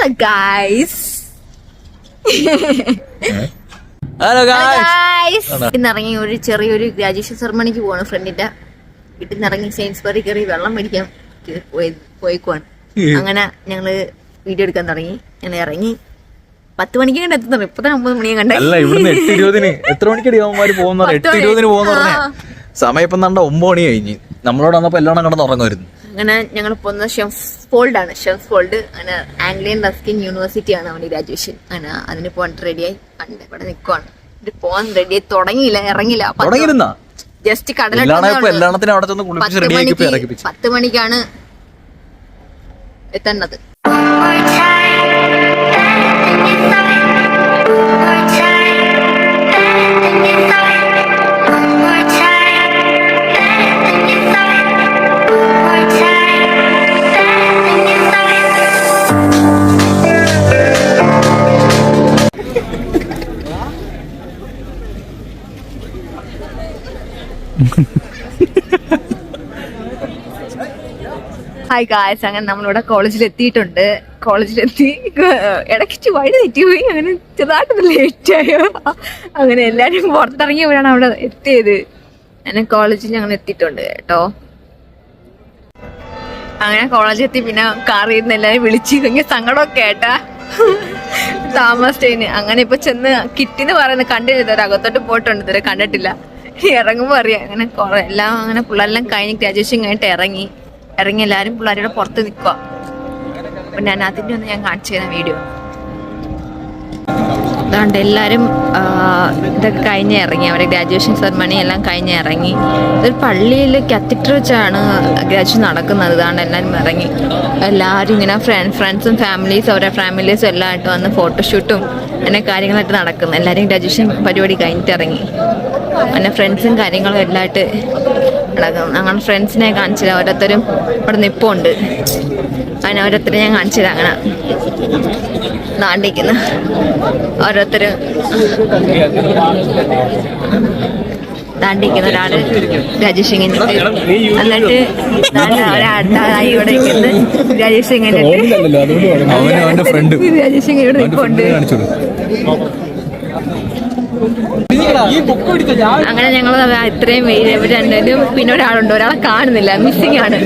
Hello guys, ഇന്നിറങ്ങി ഒരു ചെറിയൊരു graduation സെറമണിക്ക് പോവാണ്. ഫ്രണ്ടിന്റെ വീട്ടിൽ നിന്ന് ഇറങ്ങി സെയിൻസ്ബറി കയറി വെള്ളം മേടിക്കാൻ പോയിക്കുവാണ്. അങ്ങനെ ഞങ്ങള് വീഡിയോ എടുക്കാൻ തുടങ്ങി. ഞാൻ ഇറങ്ങി 10 മണിക്ക് കണ്ട് എത്തുന്നത്. ഇപ്പൊ 9 മണിയെ കണ്ടേ. എത്ര മണിക്കടി അവന്മാര് പോകുന്ന 8:20 പോകുന്ന സമയം ഇപ്പം 9 മണി കഴിഞ്ഞ്. നമ്മളോട് വന്നപ്പോ എല്ലാം കിടന്ന് ഉറങ്ങുമായിരുന്നു. അങ്ങനെ ഞങ്ങൾ പോകുന്ന ഷെംസ് ഫോൾഡ് ആണ്. ഷെംസ് ഫോൾഡ് അങ്ങനെ ആംഗ്ലിയൻ റസ്കിൻ യൂണിവേഴ്സിറ്റി ആണ് അവന്റെ ഗ്രാജുവേഷൻ. അങ്ങനെ അതിന് പോകാൻ റെഡിയായി കണ്ട് ഇവിടെ നിൽക്കുവാണ്. പോകാൻ റെഡിയായി തുടങ്ങിയില്ല, ഇറങ്ങില്ല. ജസ്റ്റ് കടലോട്ട് 10 മണിക്കാണ് എത്തേണ്ടത്. ഹായ് ഗായ്സ്, അങ്ങനെ നമ്മളിവിടെ കോളേജിൽ എത്തിയിട്ടുണ്ട്. കോളേജിലെത്തി ഇടയ്ക്ക് വഴി തെറ്റിപ്പോയി. അങ്ങനെ ചെറുതായിട്ട് ലേറ്റ് ആയോ. അങ്ങനെ എല്ലാരും പുറത്തിറങ്ങിയപ്പോഴാണ് അവിടെ എത്തിയത്. അങ്ങനെ കോളേജിൽ ഞങ്ങൾ എത്തിയിട്ടുണ്ട് കേട്ടോ. അങ്ങനെ കോളേജിൽ എത്തി. പിന്നെ കാറിൽ നിന്ന് എല്ലാരും വിളിച്ച് ഭയങ്കര സങ്കടമൊക്കെ ആയിട്ടാ താമസിച്ചതിന്. അങ്ങനെ ഇപ്പൊ ചെന്ന് കിറ്റിന്ന് പറയുന്നത് കണ്ടില്ല. അകത്തോട്ട് പോയിട്ടുണ്ട്, ഇതുവരെ കണ്ടിട്ടില്ല. ഇറങ്ങുമ്പോ അറിയാം. അങ്ങനെ കുറെ എല്ലാം അങ്ങനെ പിള്ളേരെല്ലാം കഴിഞ്ഞ് ഗ്രാജുവേഷൻ കഴിഞ്ഞിട്ട് ഇറങ്ങി എല്ലാരും പിള്ളേരുടെ പുറത്ത് നിൽക്കുക. അപ്പൊ ഞാൻ അതിന്റെ ഒന്ന് ഞാൻ കാണിച്ചു തരാം വീഡിയോ. അതുകൊണ്ട് എല്ലാരും ഇതൊക്കെ കഴിഞ്ഞ് ഇറങ്ങി. അവരെ ഗ്രാജുവേഷൻ സെറമണി എല്ലാം കഴിഞ്ഞ് ഇറങ്ങി. ഇതൊരു പള്ളിയിൽ കത്തീഡ്രൽ വെച്ചാണ് ഗ്രാജുവേഷൻ നടക്കുന്നത്. ഇതാണ് എല്ലാവരും ഇറങ്ങി. എല്ലാവരും ഇങ്ങനെ ഫ്രണ്ട്സും ഫാമിലീസും അവരുടെ ഫാമിലീസും എല്ലാം ആയിട്ട് വന്ന് ഫോട്ടോഷൂട്ടും അങ്ങനെ കാര്യങ്ങളായിട്ട് നടക്കുന്നു. എല്ലാവരും ഗ്രാജുവേഷൻ പരിപാടി കഴിഞ്ഞിട്ട് ഇറങ്ങി. അങ്ങനെ ഫ്രണ്ട്സും കാര്യങ്ങളും എല്ലാമായിട്ട് നടക്കുന്നു. ഞങ്ങൾ ഫ്രണ്ട്സിനെ കാണിച്ചില്ല. ഓരോരുത്തരും ഇവിടെ നിൽപ്പുണ്ട്. അങ്ങനെ ഓരോരുത്തരും ഞാൻ കാണിച്ചില്ല. അങ്ങനെ നാണ്ടിക്കുന്ന ഓരോരുത്തരും താണ്ടിക്കുന്ന ഒരാള് രാജേഷ് ഇങ്ങനെ എന്നിട്ട് ഒരാളായി ഇവിടെ നിൽക്കുന്നത്. രാജേഷ് ഇങ്ങനെ രാജേഷ് ഇങ്ങനെ ഇവിടെ നിൽപ്പുണ്ട്. അങ്ങനെ ഞങ്ങൾ ഇത്രയും വെയിൽ ഇവർ രണ്ടുപേരും. പിന്നെ ഒരാളുണ്ട്, ഒരാളെ കാണുന്നില്ല, മിസ്സിംഗ് ആണ്.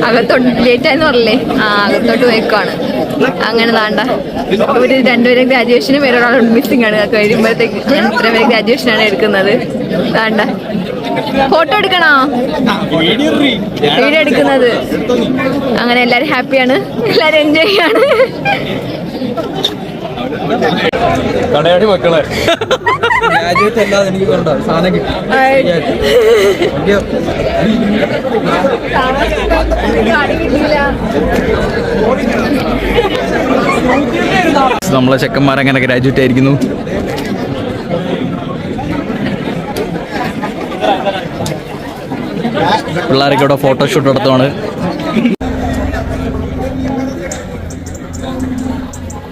അകത്തോട്ട് ലേറ്റ് ആയെന്ന് പറഞ്ഞില്ലേ, അകത്തോട്ട് പോയിക്കാണ്. അങ്ങനെ താണ്ട ഇവര് രണ്ടുപേരും ഗ്രാജുവേഷന് വേറൊരാളുണ്ട്, മിസ്സിംഗ് ആണ്. കഴിയുമ്പോഴത്തേക്ക് ഇത്രയും പേര് ഗ്രാജുവേഷനാണ് എടുക്കുന്നത്. താണ്ട ഫോട്ടോ എടുക്കണോ, വീഡിയോ എടുക്കുന്നത്. അങ്ങനെ എല്ലാരും ഹാപ്പിയാണ്, എല്ലാരും എൻജോയ് ചെയ്യാണ്. കടയാടി മക്കളെ ഗ്രാജുവേറ്റ് അല്ലാതെ എനിക്ക് വേണ്ട സാധനം കിട്ടി. നമ്മളെ ചെക്കന്മാരങ്ങനെ ഗ്രാജുവേറ്റ് ആയിരിക്കുന്നു. പിള്ളേരൊക്കെ ഇവിടെ ഫോട്ടോഷൂട്ട് നടത്തുവാണ്.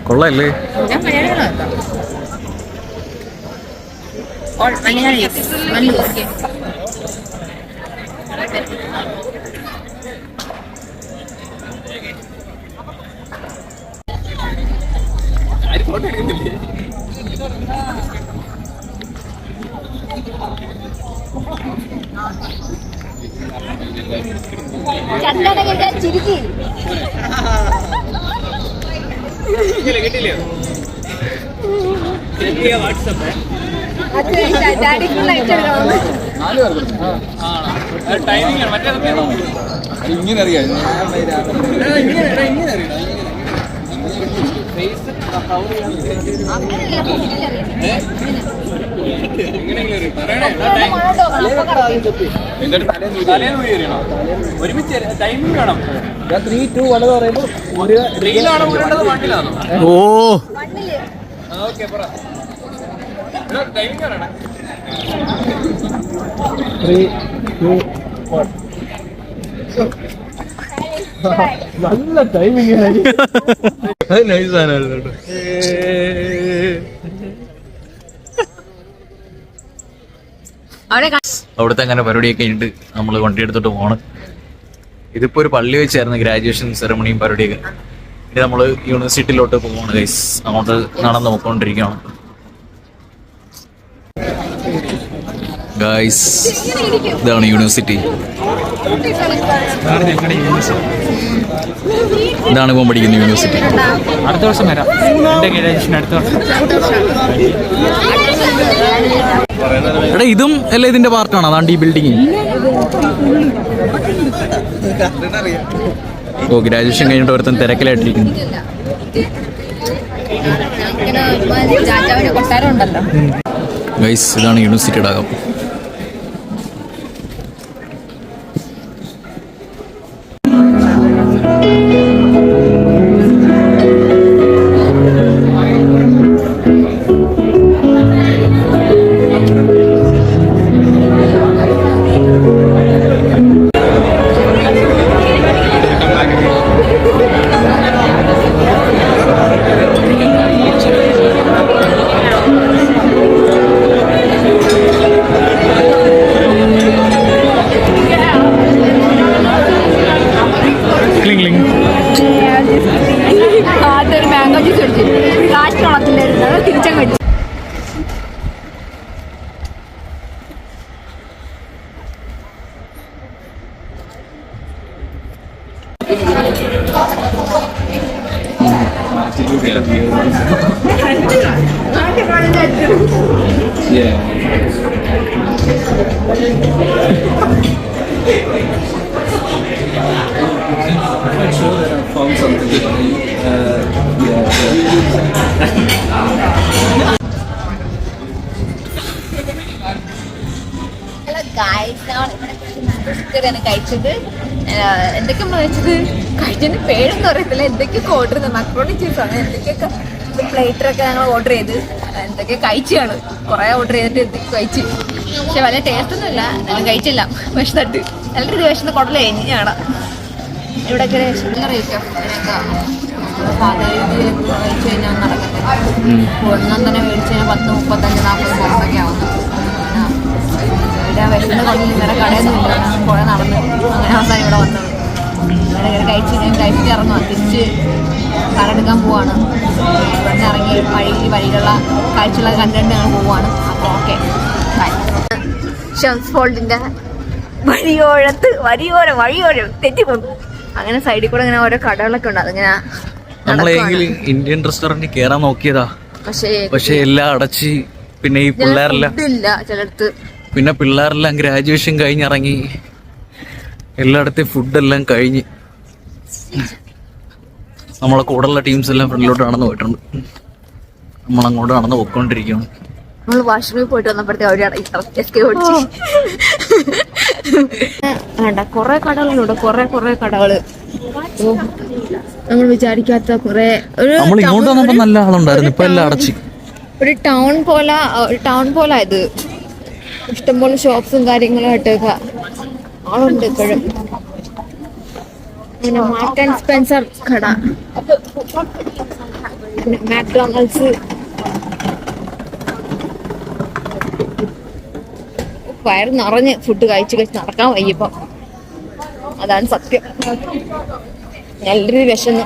കൊള്ളല്ലേ? കിട്ടില്ലേ? ഇങ്ങനെ അറിയാം. ഒരുമിച്ച് ടൈമിംഗ് വേണം. 3, 2, 1 എന്ന് പറയുമ്പോൾ ഓ ഓക്കെ പറ. ടൈമിംഗ് പറയണേ. 3, 2, 1. നല്ല ടൈമിംഗ്. അവിടുത്തെ അങ്ങനെ പരിപാടിയൊക്കെ കഴിഞ്ഞിട്ട് നമ്മൾ വണ്ടി എടുത്തിട്ട് പോകണം. ഇതിപ്പോ ഒരു പള്ളി വെച്ചായിരുന്നു ഗ്രാജുവേഷൻ സെറമണിയും പരിപാടിയൊക്കെ. നമ്മൾ യൂണിവേഴ്സിറ്റിയിലോട്ട് പോവാണ് ഗൈസ്. അങ്ങോട്ട് നടന്ന് പോയിക്കൊണ്ടിരിക്കുകയാണ് ഗൈസ്. ഇതാണ് യൂണിവേഴ്സിറ്റി. ഇതാണ് ഇപ്പം പഠിക്കുന്ന യൂണിവേഴ്സിറ്റി. അടുത്ത വർഷം വരാം. എൻ്റെ ഗ്രാജുവേഷൻ അടുത്ത വർഷം. എടാ ഇതും അല്ലേ ഇതിന്റെ പാർട്ടാണ്? അതാണ്ട് ഈ ബിൽഡിങ്. ഓ, ഗ്രാജുവേഷൻ കഴിഞ്ഞിട്ട് ഒരുത്തൻ തിരക്കിലായിട്ടിരിക്കുന്നു. ഗൈസ്, ഇതാണ് യൂണിവേഴ്സിറ്റിയുടെ അകം. കഴിച്ചത് എന്തൊക്കെ കഴിച്ചത് കഴിച്ചതിന് പേരൊന്നും അറിയത്തില്ല. എന്തൊക്കെയൊക്കെ ഓർഡർ ചെയ്ത് മക്രോണി ചീസ് അങ്ങനെ എന്തൊക്കെയൊക്കെ പ്ലേറ്ററൊക്കെ ഞങ്ങൾ ഓർഡർ ചെയ്ത് എന്തൊക്കെ കഴിച്ചാണ്. കുറേ ഓർഡർ ചെയ്തിട്ട് എന്തൊക്കെ കഴിച്ച്. പക്ഷെ വലിയ ടേസ്റ്റ് ഒന്നും ഇല്ല. എന്നാലും കഴിച്ചില്ല. വിശന്നിട്ട് നല്ലൊരു വിശന്ന് കുടൽ കഴിഞ്ഞാണ്. ഇവിടെയൊക്കെ നല്ല റേറ്റോ അതിനൊക്കെ സാധാരണ കഴിച്ചു കഴിഞ്ഞാൽ നടക്കത്തില്ല. ഒന്നും തന്നെ മേടിച്ച് കഴിഞ്ഞാൽ 10, 35, 40 പുറത്തൊക്കെ ആവുന്നു. ഇവിടെ വിശന്ന് കൊണ്ടിൽ വേറെ കടയൊന്നും ഇല്ല. കുറെ നടന്ന് അങ്ങനെ അവസാനം ഇവിടെ വന്നത്. ഇവിടെ കഴിച്ചിട്ട് ഇറങ്ങുക. തിരിച്ച് കടയെടുക്കാൻ പോവാണ്. ഇവിടെ നിന്ന് ഇറങ്ങി വഴിയിലുള്ള കാഴ്ചകളെ കണ്ടിട്ട് ഞങ്ങൾ പോവാണ്. അപ്പോൾ ഓക്കെ. ഷംസ് ഫോൾഡിന്റെ വഴിയോരം തെറ്റിപ്പോകും. അങ്ങനെ സൈഡിൽ കൂടെ ഇങ്ങനെ ഓരോ കടകളൊക്കെ ഉണ്ട്. അതിങ്ങനെ നമ്മളെങ്കിലും ഇന്ത്യൻ റെസ്റ്റോറന്റിൽ കയറാൻ നോക്കിയതാ. പക്ഷെ എല്ലാം അടച്ച്. പിന്നെ ഈ പിള്ളേരെല്ലാം ചിലടത്ത് പിന്നെ പിള്ളേരെല്ലാം ഗ്രാജുവേഷൻ കഴിഞ്ഞിറങ്ങി. എല്ലായിടത്തെയും ഫുഡെല്ലാം കഴിഞ്ഞ് നമ്മളെ കൂടെയുള്ള ടീംസ് എല്ലാം ഫ്രണ്ടിലോട്ട് നടന്നു പോയിട്ടുണ്ട്. നമ്മളങ്ങോട്ട് നടന്ന് പോയിക്കൊണ്ടിരിക്കുകയാണ്. നമ്മൾ വാഷ്റൂമിൽ പോയിട്ട് വന്നപ്പോഴത്തേക്ക് വേണ്ട കുറെ കടകളുണ്ട്. കുറെ കടകള് നമ്മൾ വിചാരിക്കാത്ത കുറെ. നമ്മൾ ഇങ്ങോട്ട് വന്നപ്പോ നല്ല ആളുണ്ടായിരുന്നു. ഇപ്പൊ എല്ലാം അടച്ച്. ഒരു ടൗൺ പോലെ ഇത്. ഇഷ്ടംപോലെ ഷോപ്സും കാര്യങ്ങളുമായിട്ടൊക്കെ ആളുണ്ട് ഇപ്പോഴും. പിന്നെ മാർക്ക് ആൻഡ് സ്പെൻസർ കട, പിന്നെ മാക്ഡൊണാൾഡ്സ്. വയറ് നിറഞ്ഞ് ഫുഡ് കഴിച്ച് നടക്കാൻ വയ്യപ്പം. അതാണ് സത്യം. നല്ലൊരു വിശന്ന്.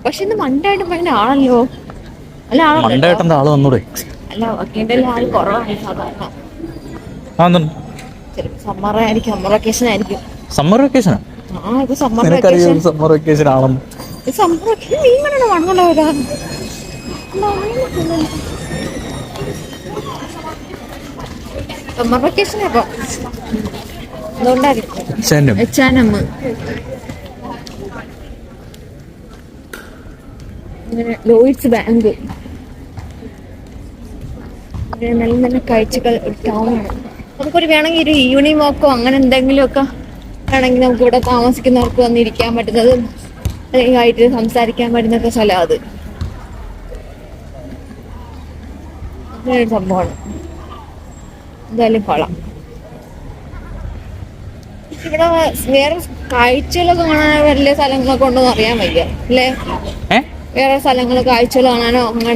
പക്ഷെ ഇന്ന് മണ്ടായിട്ട് ഭയങ്കര ആളല്ലോ. അല്ല ആള് വന്നൂടെ? അല്ല വക്കീന്റെ ആള് കുറവാണ് സാധാരണ. ചിലപ്പോ സമ്മർ ആയിരിക്കും. സമ്മർ വെക്കേഷൻ ആയിരിക്കും. Summer vacation? ഇപ്പൊ സമ്മർ വെക്കേഷൻ. സമ്മർ വെക്കേഷൻ ആണെന്ന്. സമ്മർ വെക്കേഷൻ നീ കണ്ടോ മണ്ണുള്ളവരാ. സമ്മർ വെക്കേഷൻ അപ്പൊ അതുകൊണ്ടായിരിക്കും. Lloyds bank. നല്ല നല്ല കാഴ്ചകൾ ഒരു ടൗണാണ്. നമുക്കൊരു വേണമെങ്കിൽ ഒരു ഈവനിങ് വാക്കോ അങ്ങനെ എന്തെങ്കിലുമൊക്കെ വേണമെങ്കിൽ നമുക്ക് ഇവിടെ താമസിക്കുന്നവർക്ക് വന്നിരിക്കാൻ പറ്റുന്നതും അല്ലെങ്കിൽ ആയിട്ട് സംസാരിക്കാൻ പറ്റുന്നൊക്കെ സ്ഥലം അത്. അങ്ങനൊരു സംഭവമാണ്. എന്തായാലും കൊള്ളാം. ഇവിടെ വേറെ കാഴ്ചകളൊക്കെ കാണാൻ വലിയ സ്ഥലങ്ങളൊക്കെ ഉണ്ടോന്ന് അറിയാൻ വയ്യ അല്ലേ? വേറെ സ്ഥലങ്ങൾ കാഴ്ചകൾ കാണാനോ അങ്ങനെ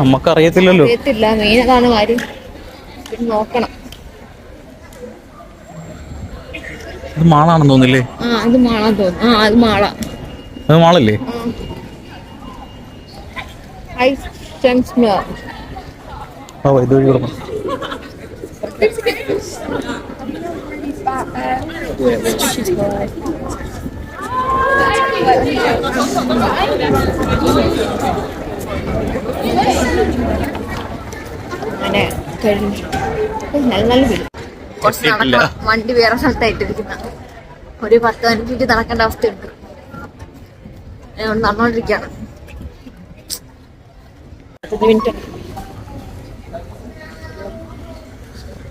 നമുക്ക് അറിയത്തില്ലല്ലോ. അറിയത്തില്ല. മെയിൻ അതാണ് കാര്യം. പിന്നെ നോക്കണം. ഇത് മാളാണെന്ന് തോന്നില്ലേ? അത് മാളാന്ന് തോന്നുന്നു. അത് മാള. അത് മാളല്ലേ? ഇതുവഴി കൊടുക്കണം. അങ്ങനെ കഴിഞ്ഞു. നല്ല വീട്. കുറച്ച് നടക്കണം. വണ്ടി വേറെ സ്ഥലത്തായിട്ടിരിക്കുന്ന ഒരു 10-15 മിനിറ്റ് നടക്കേണ്ട അവസ്ഥയുണ്ട്. നടന്നോണ്ടിരിക്കുകയാണ്. 10 മിനിറ്റ്.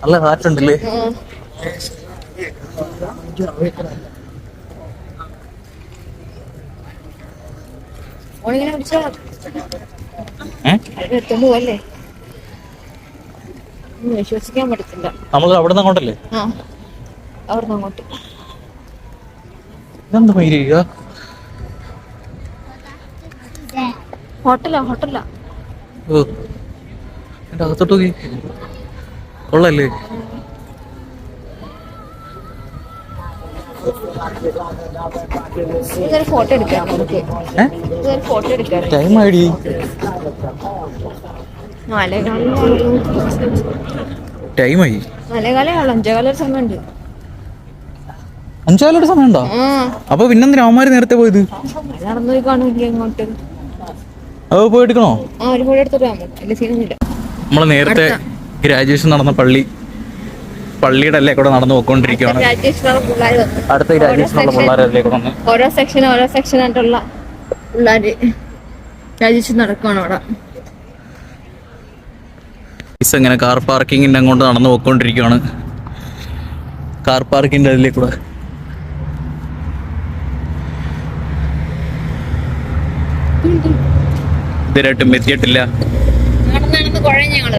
നല്ല കാറ്റുണ്ടല്ലേ? ഓണിങ്ങനെ വിളിച്ചാ എടുത്തോണ്ട് പോവല്ലേ? വിശ്വസിക്കാൻ പറ്റത്തില്ല. നമ്മൾ അവിടെ നിന്ന് അങ്ങോട്ടല്ലേ? അവിടുന്ന് അങ്ങോട്ട്. ഇതെന്താ മയിലിക? ഹോട്ടലാ. ഓ, എന്റെ അകത്തോട്ട് നോക്കി. കൊള്ളല്ലേ? ഫോട്ടോ എടുക്കാം നമുക്ക്. ഫോട്ടോ എടുക്കാം. ടൈം ആയിടി. ടൈമായി. 5:15 സമയമുണ്ട്. 5:15 സമയമുണ്ടോ? അപ്പൊ പിന്നെന്തിനാ അവന്മാര് നേരത്തെ പോയത്? നടന്നു പോയി കാണൂല ഇങ്ങോട്ട്. അത് പോയി എടുക്കണോ? ഒരു ഫോട്ടോ എടുത്തിട്ട് വലിയ സീനൊന്നുമില്ല. നമ്മള് നേരത്തെ ഗ്രാജുവേഷൻ നടന്ന പള്ളിയുടെ അല്ലേ കൂടെ നടന്നു പോയിക്കൊണ്ടിരിക്കുകയാണ്. അടുത്ത ഗ്രാജുവേഷനുള്ള പിള്ളേരല്ലേ കൂടെ വന്ന് ഓരോ സെക്ഷൻ ആയിട്ടുള്ള പിള്ളേര് ഗ്രാജുവേഷൻ നടക്കുകയാണ് അവിടെ. ഇങ്ങനെ കാർ പാർക്കിങ്ങിന്റെ അങ്ങോട്ട് നടന്നു പോയിക്കൊണ്ടിരിക്കുകയാണ്. കാർ പാർക്കിന്റെ അതിലേ കൂടെ ഇതുവരെയായിട്ടും എത്തിയിട്ടില്ല. നടന്ന് കുഴഞ്ഞ ഞങ്ങള്.